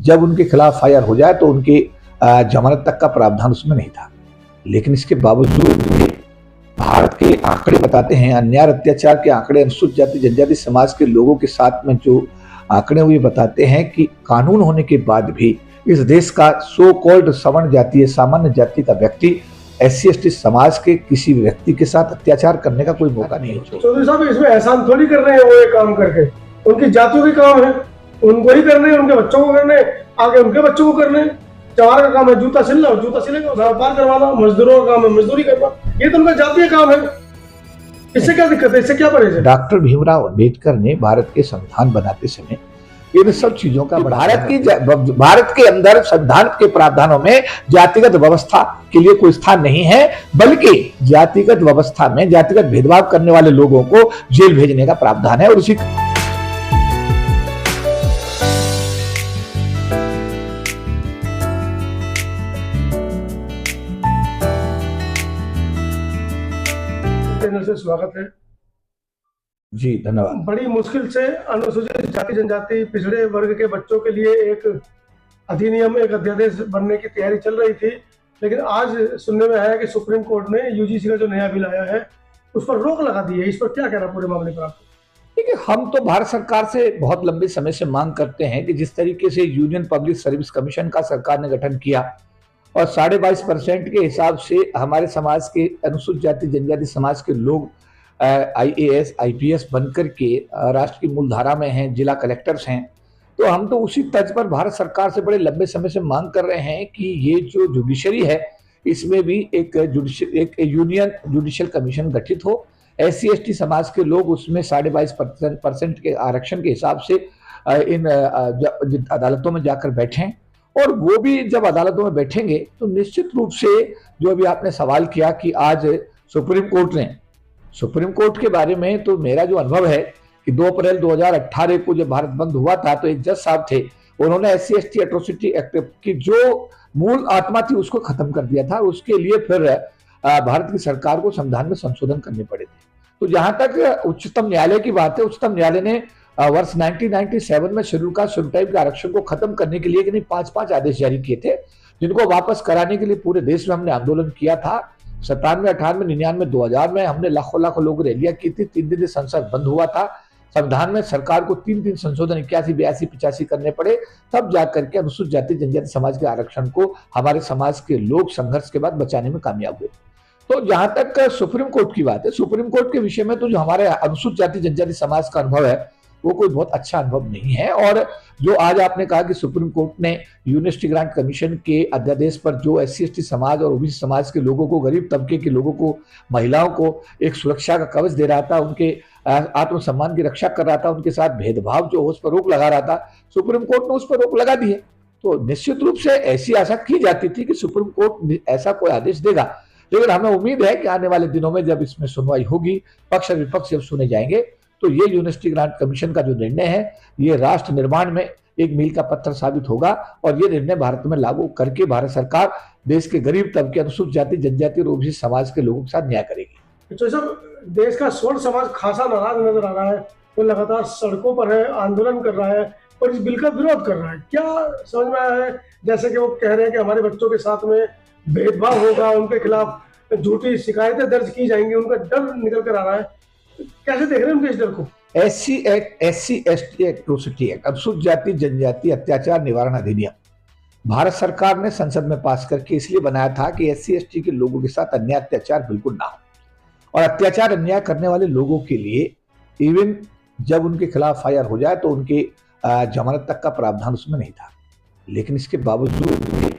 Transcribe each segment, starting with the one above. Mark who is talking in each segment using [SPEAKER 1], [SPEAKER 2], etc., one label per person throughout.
[SPEAKER 1] जब उनके खिलाफ एफआईआर हो जाए तो उनकी जमानत तक का प्रावधान उसमें नहीं था। लेकिन इसके बावजूद भी भारत के आंकड़े बताते हैं, अन्याय अत्याचार के आंकड़े, अनुसूचित जाति जनजाति समाज के लोगों के साथ में जो आंकड़े हुए बताते हैं कि कानून होने के बाद भी इस देश का सो कॉल्ड सवर्ण जातीय सामान्य जाति का व्यक्ति SC/ST समाज के किसी व्यक्ति के साथ अत्याचार करने का कोई मौका नहीं है।
[SPEAKER 2] चौधरी साहब इसमें एहसान थोड़ी कर रहे हैं वो ये काम करके, उनकी जातियों के काम है, उनको ही करने, उनके बच्चों को करने, आगे उनके बच्चों को करने। चमार का काम है जूता सिलना, जूता सिलेगा, व्यापार करवाना, मजदूरों का काम है मजदूरी करना, ये तो उनका जातीय काम है। इससे क्या दिक्कत है, इससे क्या परहेज है?
[SPEAKER 1] डॉक्टर भीमराव अंबेडकर ने भारत के संविधान बनाते समय इन सब चीजों का भारत के अंदर संविधान के प्रावधानों में जातिगत व्यवस्था के लिए कोई स्थान नहीं है, बल्कि जातिगत व्यवस्था में जातिगत भेदभाव करने वाले लोगों को जेल भेजने का प्रावधान है। और उसी
[SPEAKER 2] चैनल से स्वागत है
[SPEAKER 1] जी, धन्यवाद।
[SPEAKER 2] बड़ी मुश्किल से अनुसूचित जाति जनजाति पिछड़े वर्ग के बच्चों के लिए एक अधिनियम, एक अध्यादेश बनने की तैयारी चल रही थी, लेकिन आज सुनने में आया कि सुप्रीम कोर्ट ने UGC का जो नया बिल आया है उस पर रोक लगा दी है। इस पर क्या कहना पूरे मामले पर आपको?
[SPEAKER 1] देखिए, हम तो भारत सरकार से बहुत लंबे समय से मांग करते हैं कि जिस तरीके से यूनियन पब्लिक सर्विस कमीशन का सरकार ने गठन किया और 22.5% के हिसाब से हमारे समाज के अनुसूचित जाति जनजाति समाज के लोग IAS IPS बनकर के राष्ट्र की मूलधारा में हैं, जिला कलेक्टर्स हैं, तो हम तो उसी तर्ज पर भारत सरकार से बड़े लंबे समय से मांग कर रहे हैं कि ये जो जुडिशरी है इसमें भी एक यूनियन जुडिशियल कमीशन गठित हो। SC/ST समाज के लोग उसमें 22.5% के आरक्षण के हिसाब से इन अदालतों में जाकर बैठें, और वो भी जब अदालतों में बैठेंगे तो निश्चित रूप से जो अभी आपने सवाल किया कि आज सुप्रीम कोर्ट के बारे में, तो मेरा जो अनुभव है कि 2 अप्रैल 2018 को जब भारत बंद हुआ था तो एक जज साहब थे, उन्होंने SC/ST एट्रोसिटी एक्ट की जो मूल आत्मा थी उसको खत्म कर दिया था। उसके लिए फिर भारत की सरकार को संविधान में संशोधन करने पड़े थे। तो जहां तक उच्चतम न्यायालय की बात है, उच्चतम न्यायालय ने वर्ष 1997 में शेड्यूल टाइप के आरक्षण को खत्म करने के लिए कि नहीं 5 आदेश जारी किए थे, जिनको वापस कराने के लिए पूरे देश में हमने आंदोलन किया था। 97, 98, 99, 2000 में हमने लाखों लोग रैलियां की थी। 3 दिन संसद बंद हुआ था। संविधान में सरकार को 3 संशोधन 81, 82, 85 करने पड़े, तब जाकर के अनुसूचित जाति जनजाति समाज के आरक्षण को हमारे समाज के लोग संघर्ष के बाद बचाने में कामयाब हुए। तो जहां तक सुप्रीम कोर्ट की बात है, सुप्रीम कोर्ट के विषय में तो जो हमारे अनुसूचित जाति जनजाति समाज का अनुभव है वो कोई बहुत अच्छा अनुभव नहीं है। और जो आज आपने कहा कि सुप्रीम कोर्ट ने यूनिवर्सिटी ग्रांट कमीशन के अध्यादेश पर जो SC/ST समाज और OBC समाज के लोगों को, गरीब तबके के लोगों को, महिलाओं को एक सुरक्षा का कवच दे रहा था, उनके आत्मसम्मान की रक्षा कर रहा था, उनके साथ भेदभाव जो उस पर रोक लगा रहा था, सुप्रीम कोर्ट ने उस पर रोक लगा दी है। तो निश्चित रूप से ऐसी आशा की जाती थी कि सुप्रीम कोर्ट ऐसा कोई आदेश देगा, लेकिन हमें उम्मीद है कि आने वाले दिनों में जब इसमें सुनवाई होगी, पक्ष और विपक्ष जब सुने जाएंगे, तो ये यूनिवर्सिटी ग्रांट कमीशन का जो निर्णय है ये राष्ट्र निर्माण में एक मील का पत्थर साबित होगा, और ये निर्णय भारत में लागू करके भारत सरकार देश के गरीब तबके, अनुसूचित जाति जनजाति और OBC समाज के लोगों के साथ न्याय करेगी।
[SPEAKER 2] तो सब देश का स्वर्ण समाज खासा नाराज नजर आ रहा है, वो लगातार सड़कों पर है, आंदोलन कर रहा है और इस बिल का विरोध कर रहा है। क्या समझ में आया है? जैसे कि वो कह रहे हैं कि हमारे बच्चों के साथ में भेदभाव होगा, उनके खिलाफ झूठी शिकायतें दर्ज की जाएंगी, उनका डर निकल कर आ रहा है। कैसे देख रहे हैं उनके इस डर को?
[SPEAKER 1] SC/ST एट्रोसिटी एक्ट, अनुसूचित जाति जनजाति अत्याचार निवारण अधिनियम भारत सरकार ने संसद में पास करके इसलिए बनाया था कि SC/ST के लोगों के साथ अन्याय अत्याचार बिल्कुल ना हो, और अत्याचार अन्याय करने वाले लोगों के लिए इवन जब उनके खिलाफ एफआईआर हो जाए तो उनके जमानत तक का प्रावधान उसमें नहीं था। लेकिन इसके बावजूद भी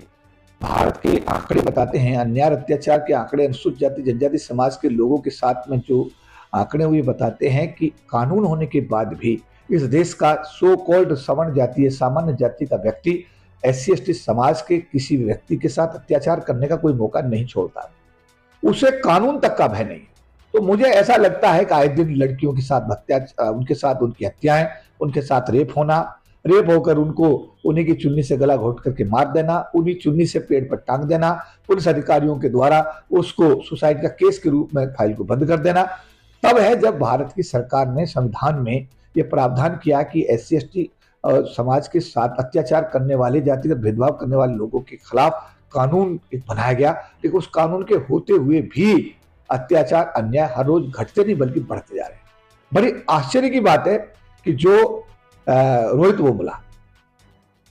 [SPEAKER 1] भारत के आंकड़े बताते हैं, अन्याय अत्याचार के आंकड़े, अनुसूचित जाति जनजाति समाज के लोगों के साथ में जो आंकड़े हुए बताते हैं कि कानून होने के बाद भी इस देश का सो कॉल्ड सवर्ण जातीय सामान्य जाति का व्यक्ति SC/ST समाज के किसी व्यक्ति के साथ अत्याचार करने का कोई मौका नहीं छोड़ता, उसे कानून तक का भय नहीं। तो मुझे ऐसा लगता है कि आए दिन लड़कियों के साथ उनके साथ उनकी हत्याएं, उनके साथ रेप होकर उनको उन्हीं की चुन्नी से गला घोट करके मार देना, उन्हीं चुन्नी से पेड़ पर टांग देना, पुलिस अधिकारियों के द्वारा उसको सुसाइड का केस के रूप में फाइल को बंद कर देना, तब है जब भारत की सरकार ने संविधान में यह प्रावधान किया कि SC/ST समाज के साथ अत्याचार करने वाले, जातिगत भेदभाव करने वाले लोगों के खिलाफ कानून एक बनाया गया, लेकिन उस कानून के होते हुए भी अत्याचार, अन्याय हर रोज घटते नहीं बल्कि बढ़ते जा रहे हैं। बड़ी आश्चर्य की बात है कि जो रोहित बोमला,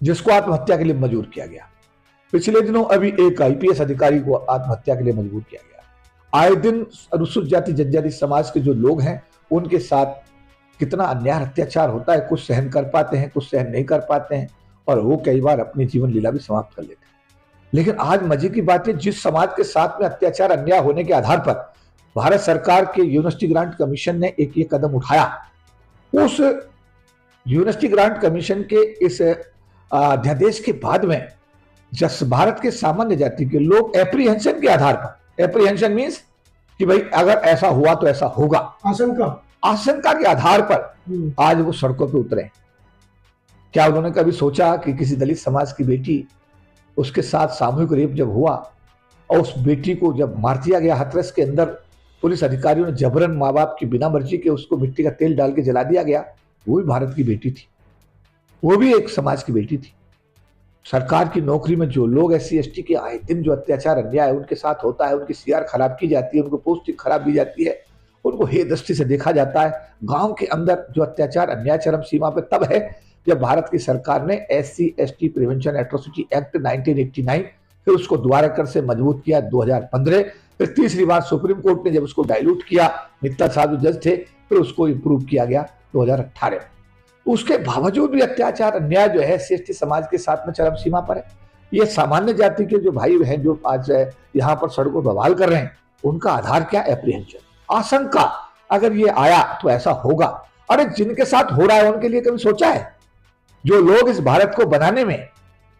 [SPEAKER 1] जिसको आत्महत्या के लिए मजबूर किया गया, पिछले दिनों अभी एक आईपीएस अधिकारी को आत्महत्या के लिए मजबूर किया गया। आए दिन अनुसूचित जाति जनजाति समाज के जो लोग हैं उनके साथ कितना अन्याय अत्याचार होता है। कुछ सहन कर पाते हैं, कुछ सहन नहीं कर पाते हैं और वो कई बार अपनी जीवन लीला भी समाप्त कर लेते हैं। लेकिन आज मजे की बात है, जिस समाज के साथ में अत्याचार अन्याय होने के आधार पर भारत सरकार के यूनिवर्सिटी ग्रांट कमीशन ने एक ये कदम उठाया, उस यूनिवर्सिटी ग्रांट कमीशन के इस अध्यादेश के बाद में जस भारत के सामान्य जाति के लोग एप्रीहेंशन के आधार पर, एप्रीहेंशन मीन्स कि भाई अगर ऐसा हुआ तो ऐसा होगा, आशंका के आधार पर आज वो सड़कों पे उतरे। क्या उन्होंने कभी सोचा कि किसी दलित समाज की बेटी, उसके साथ सामूहिक रेप जब हुआ और उस बेटी को जब मार दिया गया हाथरस के अंदर, पुलिस अधिकारियों ने जबरन माँ बाप की बिना मर्जी के उसको मिट्टी का तेल डाल के जला दिया गया, वो भी भारत की बेटी थी, वो भी एक समाज की बेटी थी। सरकार की नौकरी में जो लोग SC ST के आए दिन जो अत्याचार अन्याय उनके साथ होता है, उनकी CR खराब की जाती है, उनको पोस्टिंग खराब दी जाती है, उनको हे दृष्टि से देखा जाता है। गांव के अंदर जो अत्याचार अन्याय चरम सीमा पे तब है जब भारत की सरकार ने SC ST prevention atrocity act 1989 फिर उसको दोबारा कर से मजबूत किया 2015, फिर तीसरी बार सुप्रीम कोर्ट ने जब उसको डाइल्यूट किया, मित्तल साहब जो जज थे, फिर उसको इम्प्रूव किया गया 2018। उसके बावजूद भी अत्याचार अन्याय जो है SC ST समाज के साथ में चरम सीमा पर है। ये सामान्य जाति के जो भाई बहन जो आज यहाँ पर सड़कों पर बवाल कर रहे हैं, उनका आधार क्या? एप्रीहेंशन, आशंका, अगर ये आया तो ऐसा होगा। अरे जिनके साथ हो रहा है उनके लिए कभी सोचा है? जो लोग इस भारत को बनाने में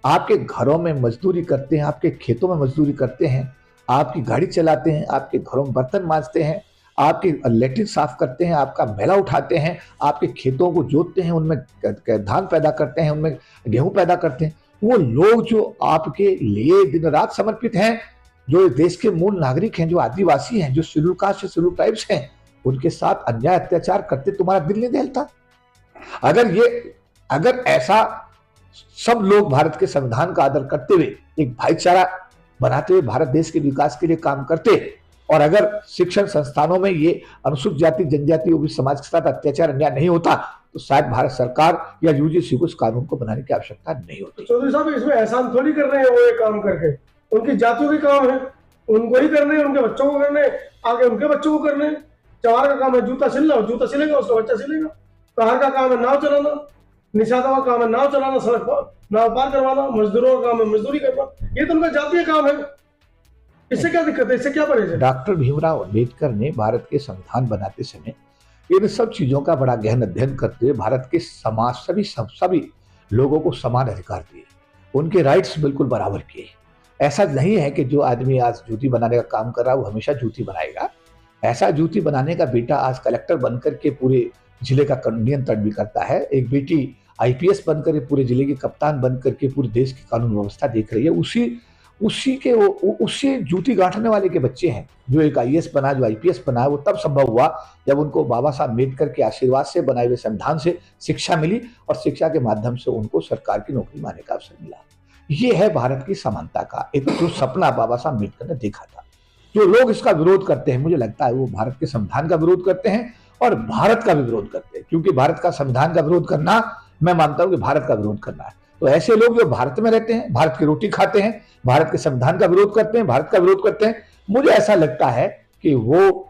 [SPEAKER 1] आपके घरों में मजदूरी करते हैं, आपके खेतों में मजदूरी करते हैं, आपकी गाड़ी चलाते हैं, आपके घरों में बर्तन मांजते हैं, आपके लेट्रिन साफ करते हैं, आपका मैला उठाते हैं, आपके खेतों को जोतते हैं, उनमें धान पैदा करते हैं, उनमें गेहूं पैदा करते हैं, वो लोग जो आपके लिए दिन रात समर्पित हैं, जो देश के मूल नागरिक हैं, जो आदिवासी हैं, जो शेड्यूल कास्ट से शेड्यूल ट्राइब्स हैं, उनके साथ अन्याय अत्याचार करते तुम्हारा दिल नहीं दहलता? अगर ऐसा सब लोग भारत के संविधान का आदर करते हुए एक भाईचारा बनाते हुए भारत देश के विकास के लिए काम करते, और अगर शिक्षण संस्थानों में ये अनुसूचित जाति जनजाति ओबीसी समाज के साथ अत्याचार अन्याय नहीं होता, तो शायद भारत सरकार या UGC को इस कानून को बनाने की आवश्यकता नहीं होती।
[SPEAKER 2] चौधरी साहब, इसमें एहसान थोड़ी कर रहे हैं वो ये काम करके, उनकी जातियों के काम है, उनको ही करने, उनके बच्चों को करने, आगे उनके बच्चों को करने। चमार का काम है जूता सिलना, जूता सिलेगा उसका बच्चा सिलेगा। कहार का काम है नाव चलाना, निषादा का काम है नाव चलाना, सड़क पर नाव पार करवाना, मजदूरों का काम है मजदूरी करना। ये तो उनका जातीय काम है, इससे क्या दिक्कत है, इससे क्या परहेज है?
[SPEAKER 1] डॉक्टर भीमराव अंबेडकर ने भारत के संविधान बनाते समय इन सब चीजों का बड़ा गहन अध्ययन करते हुए भारत के समाज सभी लोगों को समान अधिकार दिए, उनके राइट्स बिल्कुल बराबर किए। ऐसा नहीं है कि जो आदमी आज जूती बनाने का काम कर रहा है वो हमेशा जूती बनाएगा। ऐसा जूती बनाने का बेटा आज कलेक्टर बनकर के पूरे जिले का नियंत्रण भी करता है, एक बेटी IPS बनकर पूरे जिले की कप्तान बनकर के पूरे देश की कानून व्यवस्था देख रही है। उसी जूती गांठने वाले के बच्चे हैं। जो एक IAS बना, जो IPS बना, वो तब संभव हुआ जब उनको बाबा साहब अम्बेडकर के आशीर्वाद से बनाए हुए संविधान से शिक्षा मिली और शिक्षा के माध्यम से उनको सरकार की नौकरी पाने का अवसर मिला। ये है भारत की समानता का एक जो सपना बाबा साहब अम्बेडकर ने देखा था। जो लोग इसका विरोध करते हैं, मुझे लगता है वो भारत के संविधान का विरोध करते हैं और भारत का भी विरोध करते हैं, क्योंकि भारत का संविधान का विरोध करना, मैं मानता हूं कि भारत का विरोध करना है। तो ऐसे लोग जो भारत में रहते हैं, भारत की रोटी खाते हैं, भारत के संविधान का विरोध करते हैं, भारत का विरोध करते हैं, मुझे ऐसा लगता है कि वो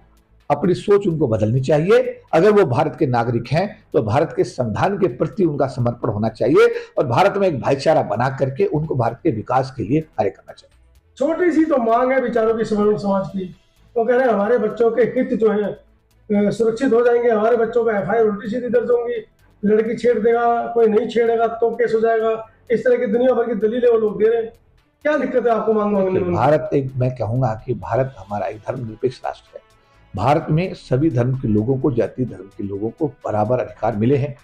[SPEAKER 1] अपनी सोच उनको बदलनी चाहिए। अगर वो भारत के नागरिक हैं तो भारत के संविधान के प्रति उनका समर्पण होना चाहिए और भारत में एक भाईचारा बना करके उनको भारत के विकास के लिए कार्य करना चाहिए।
[SPEAKER 2] छोटी सी तो मांग है बेचारों की, समाज की। वो कह रहे हैं हमारे बच्चों के हित जो है सुरक्षित हो जाएंगे, हमारे बच्चों पर FIR उल्टी सीधी दर्ज होंगी, लड़की छेड़ देगा, कोई नहीं छेड़ेगा तो केस हो जाएगा, इस तरह की दुनिया भर की दलीलें वो लोग दे रहे हैं। क्या दिक्कत है आपको मांगने में?
[SPEAKER 1] भारत एक, मैं कहूंगा कि भारत हमारा एक धर्मनिरपेक्ष राष्ट्र है। भारत में सभी धर्म के लोगों को, जाति धर्म के लोगों को बराबर अधिकार मिले हैं।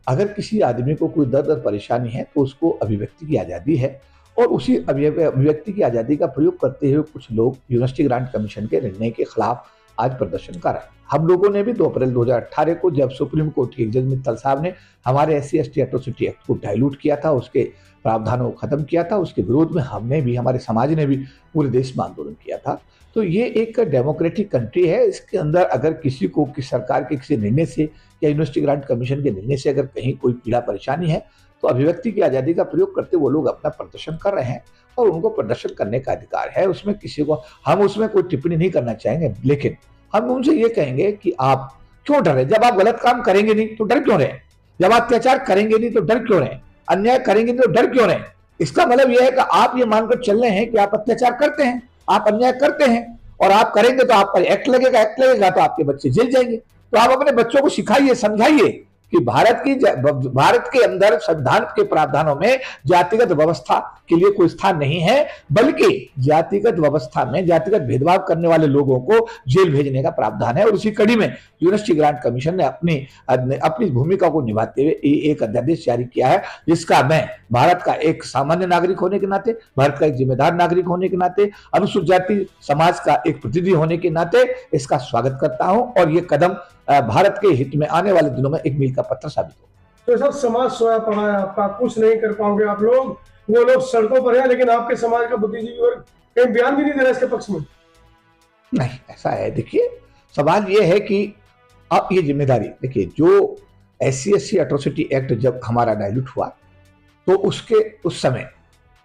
[SPEAKER 1] अगर किसी आदमी को कोई दर्द और परेशानी है तो उसको अभिव्यक्ति की आज़ादी है, और उसी अभिव्यक्ति की आज़ादी का प्रयोग करते हुए कुछ लोग यूनिवर्सिटी ग्रांट कमीशन के निर्णय के खिलाफ आज प्रदर्शन कर रहे हैं। हम लोगों ने भी 2 अप्रैल 2018 को जब सुप्रीम कोर्ट के जज मित्तल साहब ने हमारे SC/ST एट्रोसिटी एक्ट को डाइल्यूट किया था, उसके प्रावधानों को खत्म किया था, उसके विरोध में हमने भी, हमारे समाज ने भी पूरे देश में आंदोलन किया था। तो ये एक डेमोक्रेटिक कंट्री है, इसके अंदर अगर किसी को किसी सरकार के किसी निर्णय से या यूनिवर्सिटी ग्रांट कमीशन के निर्णय से अगर कहीं कोई पीड़ा परेशानी है तो अभिव्यक्ति की आज़ादी का प्रयोग करते वो लोग अपना प्रदर्शन कर रहे हैं और उनको प्रदर्शन करने का अधिकार है। उसमें किसी को, हम उसमें कोई टिप्पणी नहीं करना चाहेंगे, लेकिन हम उनसे ये कहेंगे कि आप क्यों डर रहे? जब आप गलत काम करेंगे नहीं तो डर क्यों रहे? जब आप अत्याचार करेंगे नहीं तो डर क्यों रहे? अन्याय करेंगे नहीं तो डर क्यों रहे? इसका मतलब यह है कि आप ये मानकर चल रहे हैं कि आप अत्याचार करते हैं, आप अन्याय करते हैं और आप करेंगे तो आप पर एक्ट लगेगा तो आपके बच्चे जेल जाएंगे। तो आप अपने बच्चों को सिखाइए, समझाइए कि भारत के अंदर संविधान के प्रावधानों में जातिगत व्यवस्था के लिए कोई स्थान नहीं है, बल्कि जातिगत व्यवस्था में जातिगत भेदभाव करने वाले लोगों को जेल भेजने का प्रावधान है। और उसी कड़ी में यूनिवर्सिटी ग्रांट कमीशन ने अपनी भूमिका को निभाते हुए एक अध्यादेश जारी किया है, जिसका मैं भारत का एक सामान्य नागरिक होने के नाते, भारत का एक जिम्मेदार नागरिक होने के नाते, अनुसूचित जाति समाज का एक प्रतिनिधि होने के नाते इसका स्वागत करता हूं और ये कदम भारत के हित में आने वाले दिनों में एक मील का पत्थर साबित हो।
[SPEAKER 2] तो सब समाज सोया पड़ा है आपका, कुछ नहीं कर पाओगे आप लोग। वो लोग सड़कों पर है, लेकिन आपके समाज का बुद्धिजीवी वर्ग कहीं बयान भी नहीं दे रहा इसके पक्ष में।
[SPEAKER 1] नहीं, ऐसा है। देखिए, सवाल ये है कि अब ये जिम्मेदारी, देखिए, जो SC/ST एट्रोसिटी एक्ट जब हमारा डाइल्यूट हुआ तो उस समय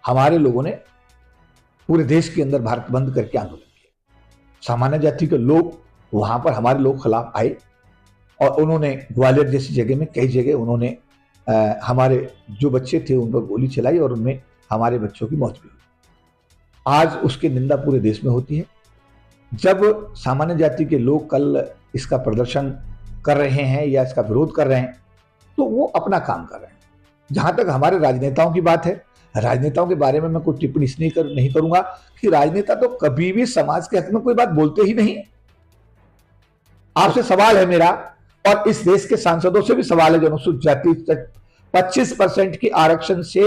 [SPEAKER 1] हमारे लोगों ने पूरे देश के अंदर भारत बंद करके आंदोलन किया। सामान्य जाति के लोग वहां पर हमारे लोग खिलाफ आए और उन्होंने ग्वालियर जैसी जगह में कई जगह उन्होंने हमारे जो बच्चे थे उन पर गोली चलाई और उनमें हमारे बच्चों की मौत भी हुई। आज उसकी निंदा पूरे देश में होती है। जब सामान्य जाति के लोग कल इसका प्रदर्शन कर रहे हैं या इसका विरोध कर रहे हैं तो वो अपना काम कर रहे हैं। जहां तक हमारे राजनेताओं की बात है, राजनेताओं के बारे में मैं कोई टिप्पणी इसलिए नहीं करूंगा कि राजनेता तो कभी भी समाज के हक में कोई बात बोलते ही नहीं। आपसे सवाल है मेरा और इस देश के सांसदों से भी सवाल है जो अनुसूचित जाति 25% की आरक्षण से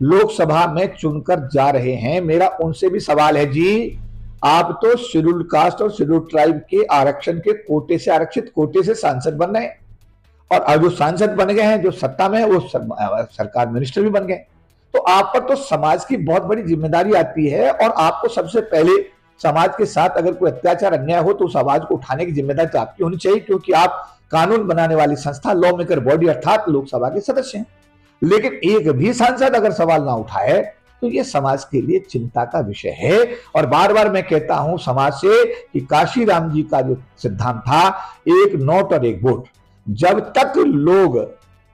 [SPEAKER 1] लोकसभा में चुनकर जा रहे हैं। मेरा उनसे भी सवाल है, जी आप तो शेड्यूल्ड कास्ट और शेड्यूल्ड ट्राइब के आरक्षण के कोटे से, आरक्षित कोटे से सांसद बन रहे हैं और जो सांसद बन गए हैं, जो सत्ता में है, वो सरकार मिनिस्टर भी बन गए। तो आप पर तो समाज की बहुत बड़ी जिम्मेदारी आती है और आपको सबसे पहले समाज के साथ अगर कोई अत्याचार अन्याय हो तो उस आवाज को उठाने की जिम्मेदारी तो आपकी होनी चाहिए, क्योंकि आप कानून बनाने वाली संस्था, लॉ मेकर बॉडी अर्थात लोकसभा के सदस्य हैं। लेकिन एक भी सांसद अगर सवाल ना उठाए तो ये समाज के लिए चिंता का विषय है। और बार बार मैं कहता हूं समाज से कि काशीराम जी का जो सिद्धांत था, एक नोट और एक वोट, जब तक लोग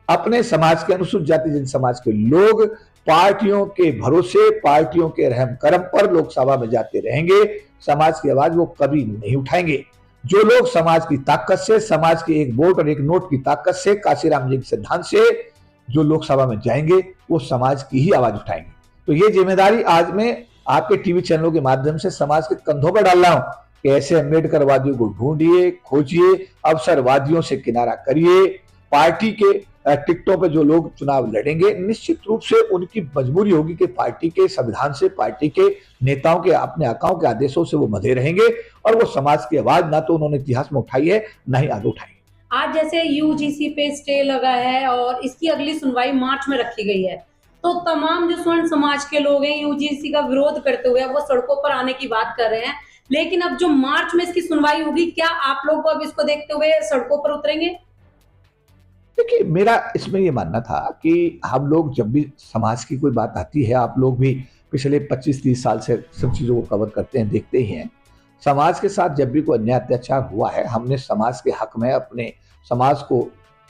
[SPEAKER 1] अपने समाज के, अनुसूचित जाति जन समाज के लोग पार्टियों के भरोसे, पार्टियों के रहम करम पर लोकसभा में जाते रहेंगे, समाज की आवाज वो कभी नहीं उठाएंगे। जो लोग समाज की ताकत से, समाज के एक वोट और एक नोट की ताकत से, काशीराम जी के सिद्धांत से जो लोकसभा में जाएंगे, वो समाज की ही आवाज उठाएंगे। तो ये जिम्मेदारी आज मैं आपके टीवी चैनलों के माध्यम से समाज के कंधों पर डाल रहा हूं कि ऐसे अम्बेडकरवादियों को ढूंढिए, खोजिए, अवसरवादियों से किनारा करिए। पार्टी के टिकटों पे जो लोग चुनाव लड़ेंगे, निश्चित रूप से उनकी मजबूरी होगी कि पार्टी के संविधान से, पार्टी के नेताओं के, अपने आकाओं के आदेशों से वो बंधे रहेंगे और वो समाज की आवाज ना तो उन्होंने इतिहास में उठाई है, ना ही आगे उठाई।
[SPEAKER 3] आज जैसे UGC पे स्टे लगा है और इसकी अगली सुनवाई मार्च में रखी गई है, तो तमाम जो स्वर्ण समाज के लोग हैं UGC का विरोध करते हुए वो सड़कों पर आने की बात कर रहे हैं। लेकिन अब जो मार्च में इसकी सुनवाई होगी, क्या आप लोग अब इसको देखते हुए सड़कों पर उतरेंगे?
[SPEAKER 1] देखिए, मेरा इसमें ये मानना था कि हम लोग जब भी समाज की कोई बात आती है, आप लोग भी पिछले 25-30 साल से सब चीज़ों को कवर करते हैं, देखते ही हैं। समाज के साथ जब भी कोई अन्याय अत्याचार हुआ है, हमने समाज के हक में अपने समाज को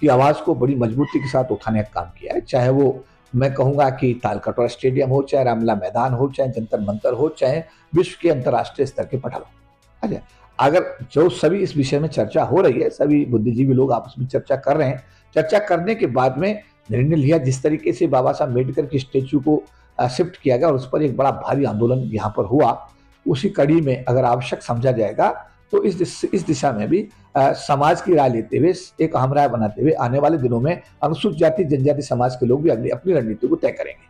[SPEAKER 1] की आवाज़ को बड़ी मजबूती के साथ उठाने का काम किया है। चाहे वो मैं कहूँगा कि तालकटोरा स्टेडियम हो, चाहे रामलीला मैदान हो, चाहे जंतर मंतर हो, चाहे विश्व के अंतर्राष्ट्रीय स्तर के पटल हो। अच्छा, अगर जो सभी इस विषय में चर्चा हो रही है, सभी बुद्धिजीवी लोग आपस में चर्चा कर रहे हैं, चर्चा करने के बाद में निर्णय लिया जिस तरीके से बाबा साहब अम्बेडकर के स्टेच्यू को शिफ्ट किया गया और उस पर एक बड़ा भारी आंदोलन यहाँ पर हुआ, उसी कड़ी में अगर आवश्यक समझा जाएगा तो इस दिशा में भी समाज की राय लेते हुए, एक अहम राय बनाते हुए आने वाले दिनों में अनुसूचित जाति जनजाति समाज के लोग भी अपनी रणनीति को तय करेंगे।